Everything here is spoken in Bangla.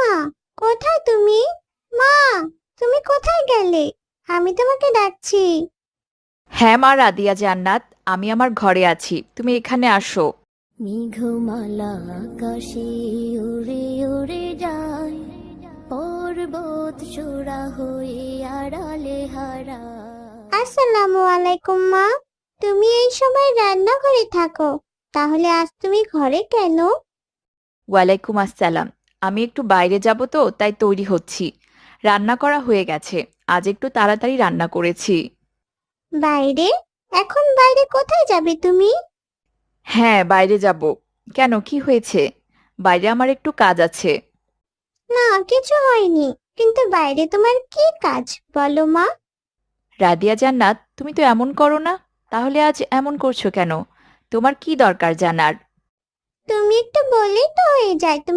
মা, কোথায় তুমি? মা, তুমি কোথায় গেলে? আমি তোমাকে ডাকছি। হ্যাঁ মা রাদিয়া জান্নাত, আমি আমার ঘরে আছি, তুমি এখানে আসো। মেঘমালা আকাশে উড়ে উড়ে যায়, পর্বত চূড়া হয়ে আড়ালে হারায়। আসসালামু আলাইকুম মা। তুমি এই সময় রান্নাঘরে থাকো, তাহলে আজ তুমি ঘরে কেন? ওয়ালাইকুম আসসালাম। আমি একটু বাইরে যাব তো তাই তৈরি হচ্ছি। রান্না করা হয়ে গেছে, আজ একটু তাড়াতাড়ি রান্না করেছি। বাইরে? এখন বাইরে কোথায় যাবে তুমি? হ্যাঁ বাইরে যাব। কেন, কি হয়েছে? বাইরে আমার একটু কাজ আছে। না, কিছু হয়নি। কিন্তু বাইরে তোমার কি কাজ বলো মা? রাদিয়া জান্নাত, তুমি তো এমন করো না। তাহলে আজ এমন করছো কেন? তোমার কি দরকার জানার? তুমি একটু বললেই তো হয়ে যায়। তুমি